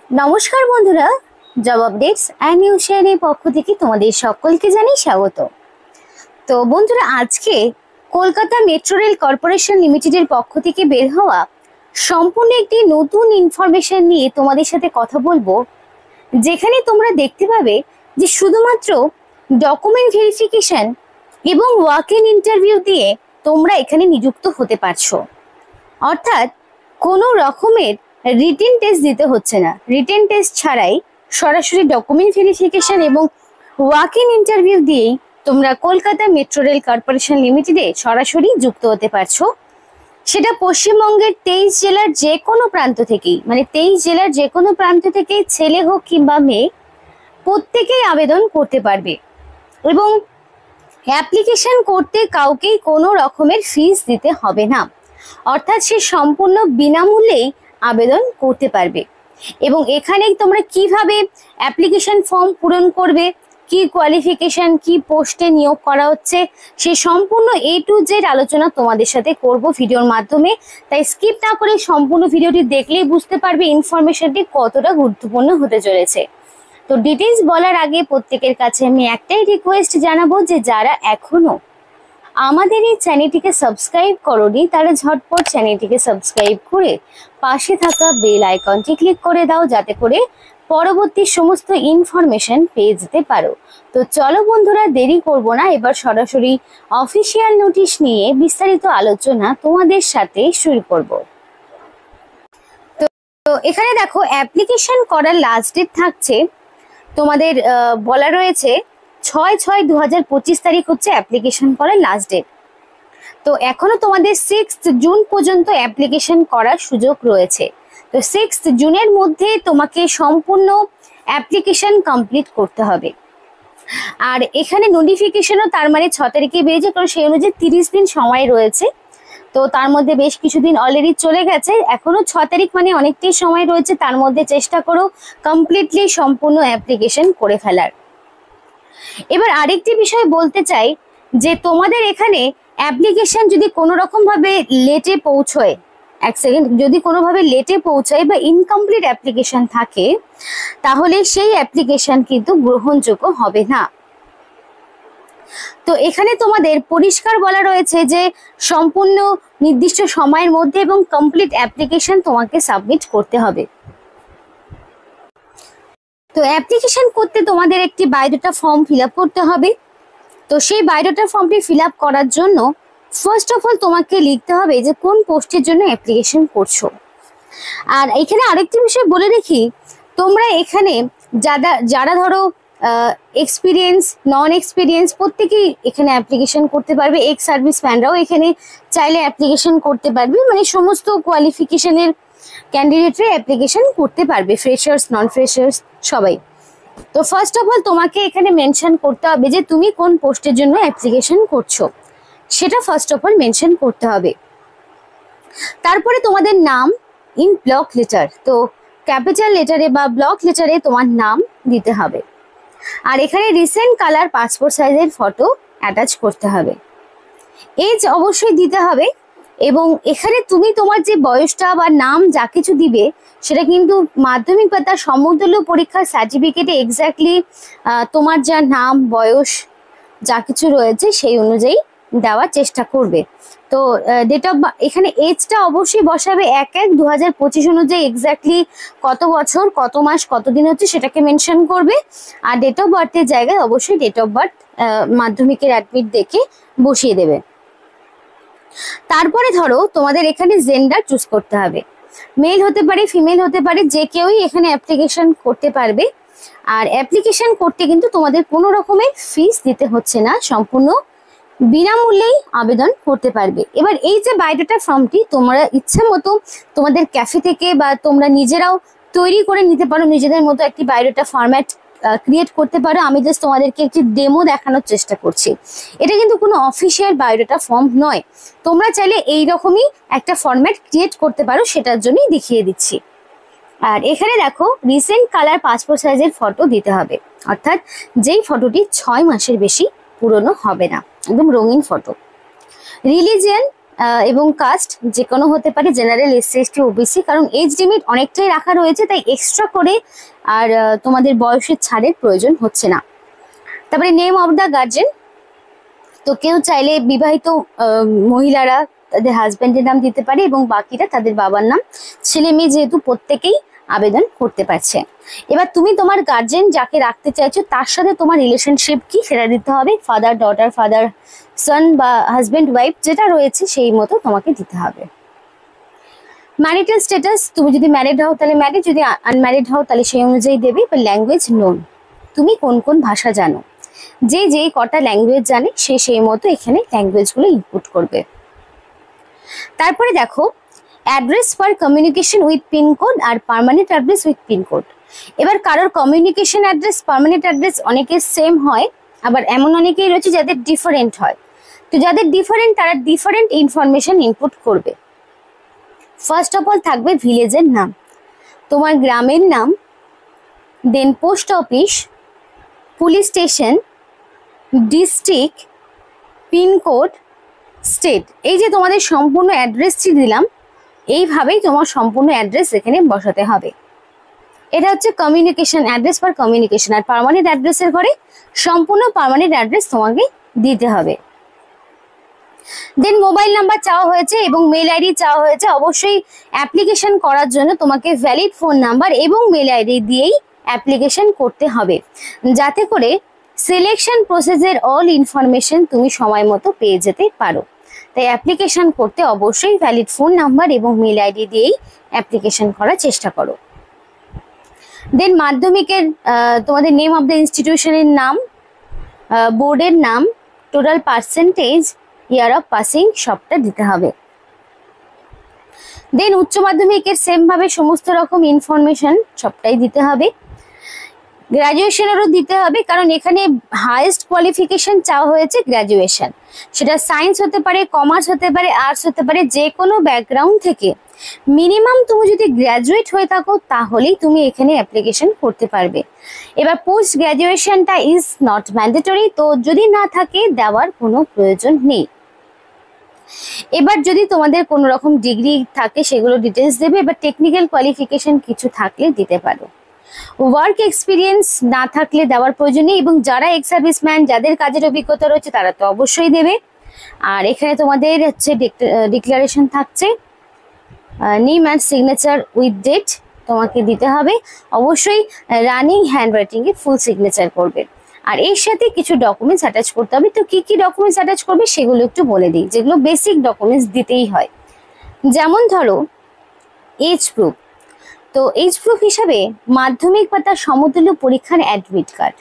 নমস্কার বন্ধুরা, job updates and news শেয়ারের পক্ষ থেকে তোমাদের সকলকে জানাই স্বাগত। তো বন্ধুরা, আজকে কলকাতা মেট্রো রেল কর্পোরেশন লিমিটেডের পক্ষ থেকে বের হওয়া সম্পূর্ণ একটি নতুন ইনফরমেশন নিয়ে তোমাদের সাথে কথা বলবো, যেখানে তোমরা দেখতে পাবে যে শুধুমাত্র ডকুমেন্ট ভেরিফিকেশন এবং ওয়াক ইন ইন্টারভিউ দিয়ে তোমরা এখানে নিযুক্ত হতে পারছো। অর্থাৎ কোনো রকমের রিটেন টেস্ট দিতে হচ্ছে না। রিটেন টেস্ট ছাড়াই সরাসরি ডকুমেন্ট ভেরিফিকেশন এবং ওয়াক ইন ইন্টারভিউ দিয়েই তোমরা কলকাতা মেট্রো রেল কর্পোরেশন লিমিটেডে সরাসরি যুক্ত হতে পারছো। সেটা পশ্চিমবঙ্গের 23 জেলার যে কোনো প্রান্ত থেকেই, মানে 23 জেলার যে কোনো প্রান্ত থেকেই ছেলে হোক কিংবা মেয়ে, প্রত্যেকেই আবেদন করতে পারবে এবং অ্যাপ্লিকেশন করতে কাউকেই কোনো রকমের ফিস দিতে হবে না। অর্থাৎ সে সম্পূর্ণ বিনামূল্যেই আবেদন করতে পারবে। এবং এখানে তোমরা কিভাবে অ্যাপ্লিকেশন ফর্ম পূরণ করবে, কি কোয়ালিফিকেশন, কি পোস্টে নিয়োগ করা হচ্ছে, সে সম্পূর্ণ A to Z আলোচনা তোমাদের সাথে করব ভিডিওর মাধ্যমে। তাই স্কিপ না করে সম্পূর্ণ ভিডিওটি দেখলেই বুঝতে পারবে ইনফরমেশনটি কতটা গুরুত্বপূর্ণ হতে চলেছে। তো ডিটেলস বলার আগে প্রত্যেকের কাছে আমি একটাই রিকোয়েস্ট জানাবো যে যারা এখনো আমাদের এই চ্যানেলটিকে সাবস্ক্রাইব করোনি তারা ঝটপট চ্যানেলটিকে সাবস্ক্রাইব করে পাশে থাকা বেল আইকনটি ক্লিক করে দাও, যাতে করে পরবর্তী সমস্ত ইনফরমেশন পেয়ে যেতে পারো। তো চলো বন্ধুরা, দেরি করব না, এবার সরাসরি অফিসিয়াল নোটিশ নিয়ে বিস্তারিত আলোচনা তোমাদের সাথে শুরু করব। তো এখানে দেখো, অ্যাপ্লিকেশন করার লাস্ট ডেট থাকছে তোমাদের বলা রয়েছে 6/6/2025 তারিখ হচ্ছে অ্যাপ্লিকেশন করার লাস্ট ডেট। তো এখনো তোমাদের 6 জুন পর্যন্ত অ্যাপ্লিকেশন করার সুযোগ রয়েছে। তো 6 জুনের মধ্যে তোমাকে সম্পূর্ণ অ্যাপ্লিকেশন কমপ্লিট করতে হবে। আর এখানে নোটিফিকেশনও তার মানে 6 তারিখে বেরিয়েছে, কারণ সেই অনুযায়ী 30 দিন সময় রয়েছে। তো তার মধ্যে বেশ কিছুদিন অলরেডি চলে গেছে, এখনো 6 তারিখ মানে অনেকটাই সময় রয়েছে। তার মধ্যে চেষ্টা করো কমপ্লিটলি সম্পূর্ণ অ্যাপ্লিকেশন করে ফেলার। এবার আরেকটি বিষয় বলতে চাই যে তোমাদের এখানে অ্যাপ্লিকেশন যদি কোনো রকম ভাবে লেটে পৌঁছয়, এক সেকেন্ড, যদি কোনোভাবে লেটে পৌঁছায় বা ইনকমপ্লিট অ্যাপ্লিকেশন থাকে, তাহলে সেই অ্যাপ্লিকেশন কিন্তু গ্রহণযোগ্য হবে না। তো এখানে তোমাদের পরিষ্কার বলা রয়েছে যে সম্পূর্ণ নির্দিষ্ট সময়ের মধ্যে এবং কমপ্লিট অ্যাপ্লিকেশন তোমাকে সাবমিট করতে হবে। তো অ্যাপ্লিকেশন করতে তোমাদের একটি বায়োডাটা ফর্ম ফিল আপ করতে হবে। তো সেই বায়োডাটা ফর্মটি ফিল আপ করার জন্য ফার্স্ট অফ অল তোমাকে লিখতে হবে যে কোন পোস্টের জন্য অ্যাপ্লিকেশন করছো। আর এখানে আরেকটি বিষয় বলে রাখি, তোমরা এখানে যারা ধরো এক্সপিরিয়েন্স, নন এক্সপিরিয়েন্স, প্রত্যেকেই এখানে অ্যাপ্লিকেশন করতে পারবে। এক্স সার্ভিস ম্যানরাও এখানে চাইলে অ্যাপ্লিকেশন করতে পারবে, মানে সমস্ত কোয়ালিফিকেশনের ক্যান্ডিডেটরা অ্যাপ্লিকেশন করতে পারবে, ফ্রেশার্স, নন ফ্রেশার্স সবাই। তো ফার্স্ট অফ অল তোমাকে এখানে মেনশন করতে হবে যে তুমি কোন পোস্টের জন্য অ্যাপ্লিকেশন করছো, সেটা ফার্স্ট অফ অল মেনশন করতে হবে। তারপরে তোমাদের নাম ইন ব্লক লেটার, তো ক্যাপিটাল লেটারে বা ব্লক লেটারে তোমার নাম দিতে হবে। আর এখানে রিসেন্ট কালার পাসপোর্ট সাইজের ফটো অ্যাটাচ করতে হবে। এজ অবশ্যই দিতে হবে। এবং এখানে তুমি তোমার যে বয়সটা বা নাম যা কিছু দিবে, সেটা কিন্তু মাধ্যমিক বা তার সমতুল্য পরীক্ষার সার্টিফিকেটে এক্স্যাক্টলি তোমার যা নাম, বয়স যা কিছু রয়েছে সেই অনুযায়ী দেওয়ার চেষ্টা করবে। তো ডেট অফ, এখানে এজটা অবশ্যই বসাবে 1/1/2025 অনুযায়ী এক্স্যাক্টলি কত বছর, কত মাস, কত দিন হচ্ছে সেটাকে মেনশন করবে। আর ডেট অফ বার্থের জায়গায় অবশ্যই ডেট অফ বার্থ মাধ্যমিকের অ্যাডমিট দেখে বসিয়ে দেবে। তারপরে ধরো তোমাদের এখানে জেন্ডার চুজ করতে হবে, মেল হতে পারে, ফিমেল হতে পারে, যে কেউই এখানে অ্যাপ্লিকেশন করতে পারবে। আর অ্যাপ্লিকেশন করতে কিন্তু তোমাদের কোনো রকমের ফিস দিতে হচ্ছে না, সম্পূর্ণ বিনামূল্যেই আবেদন করতে পারবে। এবার এই যে বায়োডাটা ফর্মটি তোমরা ইচ্ছে মতো তোমাদের ক্যাফে থেকে বা তোমরা নিজেরাও তৈরি করে নিতে পারো, নিজেদের মতো একটি বায়োডাটা ফরম্যাট ক্রিয়েট করতে পারো। আমি জাস্ট তোমাদেরকে একটি ডেমো দেখানোর চেষ্টা করছি। এটা কিন্তু কোনো অফিসিয়াল বায়োডাটা ফর্ম নয়, তোমরা চাইলে এইরকমই একটা ফরম্যাট ক্রিয়েট করতে পারো, সেটার জন্যই দেখিয়ে দিচ্ছি। আর এখানে দেখো, রিসেন্ট কালার পাসপোর্ট সাইজের ফটো দিতে হবে, অর্থাৎ যেই ফটোটি 6 মাসের বেশি পুরনো হবে না, একদম রঙিন ফটো। রিলিজিয়ন এবং কাস্ট যে কোনো হতে পারে, জেনারেল, এসসি, এসটি, ওবিসি, কারণ এজ লিমিট অনেকটাই রাখা রয়েছে, তাই এক্সট্রা করে আর তোমাদের বয়সের ছাড়ের প্রয়োজন হচ্ছে না। তারপরে নেম অফ দ্য গার্জেন, তো কেউ চাইলে বিবাহিত মহিলারা তাদের হাজব্যান্ডের নাম দিতে পারে এবং বাকিরা তাদের বাবার নাম। ছেলে মেয়ে যেহেতু প্রত্যেকেই আবেদন করতে পারছে। এবার তুমি তোমার গার্জেন যাকে রাখতে চাইছো তার সাথে তোমার রিলেশনশিপ কি সেটা দিতে হবে, ফাদার ডটার, ফাদার সন বা হাজব্যান্ড ওয়াইফ যেটা রয়েছে সেই মতো তোমাকে দিতে হবে। ম্যারিটাল স্ট্যাটাস, তুমি যদি ম্যারিড হও তাহলে ম্যারিড, যদি আনম্যারিড হও তাহলে সেই অনুযায়ী দেবে। বা ল্যাঙ্গুয়েজ নোন, তুমি কোন কোন ভাষা জানো, যে যে কটা ল্যাঙ্গুয়েজ জানে সে সেই মতো এখানে ল্যাঙ্গুয়েজগুলো ইনপুট করবে। তারপরে দেখো address for communication with pincode আর পার্মানেন্ট অ্যাড্রেস উইথ পিনকোড। এবার কারোর কমিউনিকেশন অ্যাড্রেস, পার্মানেন্ট অ্যাড্রেস অনেকের সেম হয়, আবার এমন অনেকেই রয়েছে যাদের ডিফারেন্ট হয়। তো যাদের ডিফারেন্ট তারা ডিফারেন্ট ইনফরমেশন ইনপুট করবে। ফার্স্ট অফ অল থাকবে ভিলেজের নাম, তোমার গ্রামের নাম, then post office, police station, district, pincode, state. এই যে তোমাদের সম্পূর্ণ অ্যাড্রেসটি দিলাম, এইভাবেই তোমার সম্পূর্ণ অ্যাড্রেস এখানে বসাতে হবে। এটা হচ্ছে কমিউনিকেশন অ্যাড্রেস ফর কমিউনিকেশন। আর পার্মানেন্ট অ্যাড্রেসের ঘরে সম্পূর্ণ পার্মানেন্ট অ্যাড্রেস তোমাকে দিতে হবে। দেন মোবাইল নাম্বার চাওয়া হয়েছে এবং মেল আইডি চাওয়া হয়েছে। অবশ্যই অ্যাপ্লিকেশন করার জন্য তোমাকে ভ্যালিড ফোন নাম্বার এবং মেল আইডি দিয়েই অ্যাপ্লিকেশন করতে হবে, যাতে করে সিলেকশন প্রসেসের অল ইনফরমেশন তুমি সময় মতো পেয়ে যেতে পারো। তাই অ্যাপ্লিকেশন করতে অবশ্যই ভ্যালিড ফোন নাম্বার এবং মেল আইডি দিয়েই অ্যাপ্লিকেশন করার চেষ্টা করো। দেন মাধ্যমিকের তোমাদের নেম অফ দ্য ইনস্টিটিউশনের নাম, বোর্ডের নাম, total percentage, year of passing সবটা দিতে হবে। দেন উচ্চ মাধ্যমিকের সেম ভাবে সমস্ত রকম ইনফরমেশন সবটাই দিতে হবে। গ্র্যাজুয়েশনেরও দিতে হবে, কারণ এখানে হাইয়েস্ট কোয়ালিফিকেশন চাওয়া হয়েছে গ্র্যাজুয়েশন। সেটা সায়েন্স হতে পারে, কমার্স হতে পারে, আর্টস হতে পারে, যে কোনো ব্যাকগ্রাউন্ড থেকে মিনিমাম তুমি যদি গ্র্যাজুয়েট হয়ে থাকো তাহলেই তুমি এখানে অ্যাপ্লিকেশন করতে পারবে। এবার পোস্ট গ্র্যাজুয়েশনটা ইজ নট ম্যান্ডেটরি, তো যদি না থাকে দেওয়ার কোনো প্রয়োজন নেই। এবার যদি তোমাদের কোনো রকম ডিগ্রি থাকে সেগুলো ডিটেলস দেবে। এবার টেকনিক্যাল কোয়ালিফিকেশন কিছু থাকলে দিতে পারো। ওয়ার্ক এক্সপিরিয়েন্স না থাকলে দেওয়ার প্রয়োজন নেই, এবং যারা এক্স সার্ভিসম্যান যাদের কাজের অভিজ্ঞতা রয়েছে তারা তো অবশ্যই দেবে। আর এখানে তোমাদের হচ্ছে ডিক্লারেশন থাকছে, name and signature with date তোমাকে দিতে হবে। অবশ্যই রানিং হ্যান্ড রাইটিংয়ে ফুল সিগনেচার করবে। আর এর সাথে কিছু ডকুমেন্টস অ্যাটাচ করতে হবে। তো কি কি ডকুমেন্টস অ্যাটাচ করবে সেগুলো একটু বলে দিই, যেগুলো বেসিক ডকুমেন্টস দিতেই হয়। যেমন ধরো এজ প্রুফ, তো এজ প্রুফ হিসাবে মাধ্যমিক বা তার সমতুল্য পরীক্ষার অ্যাডমিট কার্ড।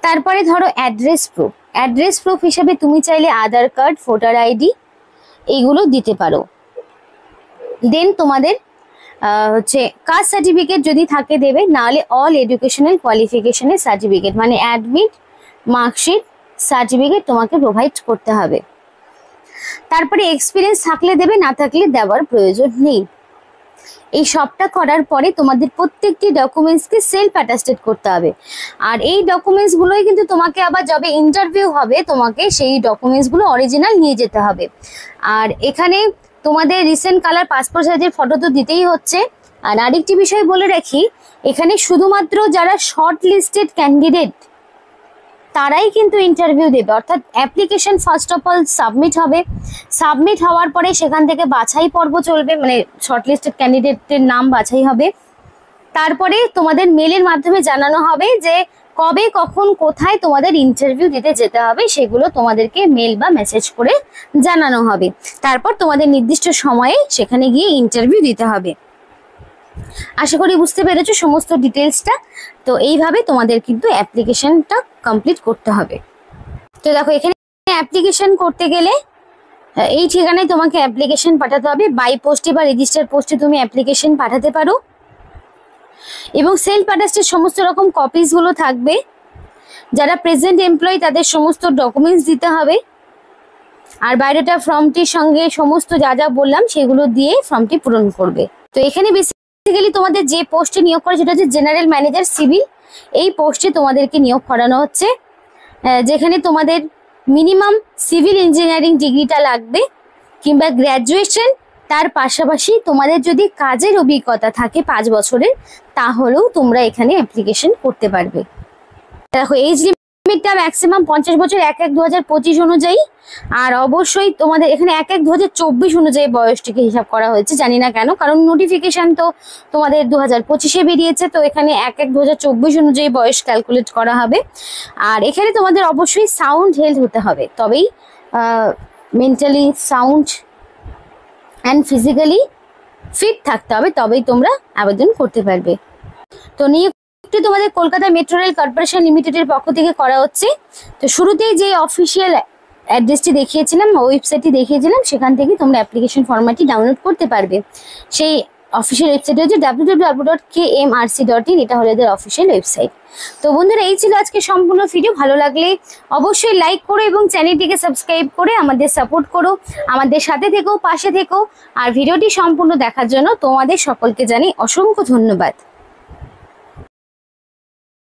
তারপরে ধরো অ্যাড্রেস প্রুফ, অ্যাড্রেস প্রুফ হিসাবে তুমি চাইলে আধার কার্ড, ভোটার আইডি এইগুলো দিতে পারো। দেন তোমাদের হচ্ছে কাস্ট সার্টিফিকেট যদি থাকে দেবে, নাহলে অল এডুকেশনাল কোয়ালিফিকেশনের সার্টিফিকেট মানে অ্যাডমিট, মার্কশিট, সার্টিফিকেট তোমাকে প্রোভাইড করতে হবে। তারপরে এক্সপিরিয়েন্স থাকলে দেবে, না থাকলে দেওয়ার প্রয়োজন নেই। এই সবটা করার পরে তোমাদের প্রত্যেকটি ডকুমেন্টসকে সেলফ অ্যাটাস্টেড করতে হবে। আর এই ডকুমেন্টসগুলোই কিন্তু তোমাকে আবার যবে ইন্টারভিউ হবে তোমাকে সেই ডকুমেন্টসগুলো অরিজিনাল নিয়ে যেতে হবে। আর এখানে তোমাদের রিসেন্ট কালার পাসপোর্ট সাইজের ফটো তো দিতেই হচ্ছে। আর আরেকটি বিষয় বলে রাখি, এখানে শুধুমাত্র যারা শর্ট লিস্টেড ক্যান্ডিডেট তারাই কিন্তু ইন্টারভিউ দেবে, অর্থাৎ application first of all submit হবে। সাবমিট হওয়ার পরে সেখান থেকে বাছাই পর্ব চলবে, মানে শর্টলিস্টেড ক্যান্ডিডেটের নাম বাছাই হবে। তারপরে তোমাদের মেলের মাধ্যমে জানানো হবে যে কবে, কখন, কোথায় তোমাদের ইন্টারভিউ দিতে যেতে হবে, সেগুলো তোমাদেরকে মেল বা মেসেজ করে জানানো হবে। তারপর তোমাদের নির্দিষ্ট সময়ে সেখানে গিয়ে ইন্টারভিউ দিতে হবে। আশা করি বুঝতে পেরেছো সমস্ত ডিটেলসটা। তো এইভাবে তোমাদের কিন্তু অ্যাপ্লিকেশনটা কমপ্লিট করতে হবে। তো দেখো এখানে অ্যাপ্লিকেশন করতে গেলে এই ঠিকানায় তোমাকে অ্যাপ্লিকেশন পাঠাতে হবে। বাই পোস্টে বা রেজিস্টার পোস্টে তুমি অ্যাপ্লিকেশন পাঠাতে পারো, এবং সেলফ অ্যাটাস্টেড সমস্ত রকম কপিসগুলো থাকবে। যারা প্রেজেন্ট এমপ্লয়ি তাদের সমস্ত ডকুমেন্টস দিতে হবে। আর বায়োডাটা ফর্মটির সঙ্গে সমস্ত যা যা বললাম সেগুলো দিয়ে ফর্মটি পূরণ করবে। তো এখানে বেসিক্যালি তোমাদের যে পোস্টে নিয়োগ করে সেটা হচ্ছে জেনারেল ম্যানেজার সিভিল। এই পোস্টে তোমাদেরকে নিয়োগ করানো হচ্ছে, যেখানে তোমাদের মিনিমাম সিভিল ইঞ্জিনিয়ারিং ডিগ্রিটা লাগবে। কিংবা গ্র্যাজুয়েশন, তার পাশাপাশি তোমাদের যদি কাজের অভিজ্ঞতা থাকে 5 বছরের, তাহলেও তোমরা এখানে অ্যাপ্লিকেশন করতে পারবে। দেখো এজ লিমিটটা ম্যাক্সিমাম 50 বছর 1/1/2025 অনুযায়ী, আর অবশ্যই তোমাদের এখানে 1/1/2024 অনুযায়ী বয়সটিকে হিসাব করা হয়েছে। জানি না কেন, কারণ নোটিফিকেশন তো তোমাদের 2025-এ বেরিয়েছে, তো এখানে 1/1/2024 অনুযায়ী বয়স ক্যালকুলেট করা হবে। আর এখানে তোমাদের অবশ্যই সাউন্ড হেলথ হতে হবে, তবেই mentally sound and physically fit থাকতে হবে, তবেই তোমরা আবেদন করতে পারবে। তো নিয়োগটি তোমাদের কলকাতা মেট্রো রেল কর্পোরেশন লিমিটেডের পক্ষ থেকে করা হচ্ছে। তো শুরুতেই যে অফিসিয়াল অ্যাড্রেসটি দেখিয়েছিলাম, ওয়েবসাইটটি দেখিয়েছিলাম, সেখান থেকে তোমরা অ্যাপ্লিকেশন ফর্মটি ডাউনলোড করতে পারবে। সেই অফিসিয়াল ওয়েবসাইট হচ্ছে www.kmrc.in, এটা হলো এদের অফিসিয়াল ওয়েবসাইট। তো বন্ধুরা, এই ছিল আজকে সম্পূর্ণ ভিডিও। ভালো লাগলে অবশ্যই লাইক করো এবং চ্যানেলটিকে সাবস্ক্রাইব করে আমাদের সাপোর্ট করো, আমাদের সাথে থেকো, পাশে থেকো। আর ভিডিওটি সম্পূর্ণ দেখার জন্য তোমাদের সকলকে জানাই অসংখ্য ধন্যবাদ।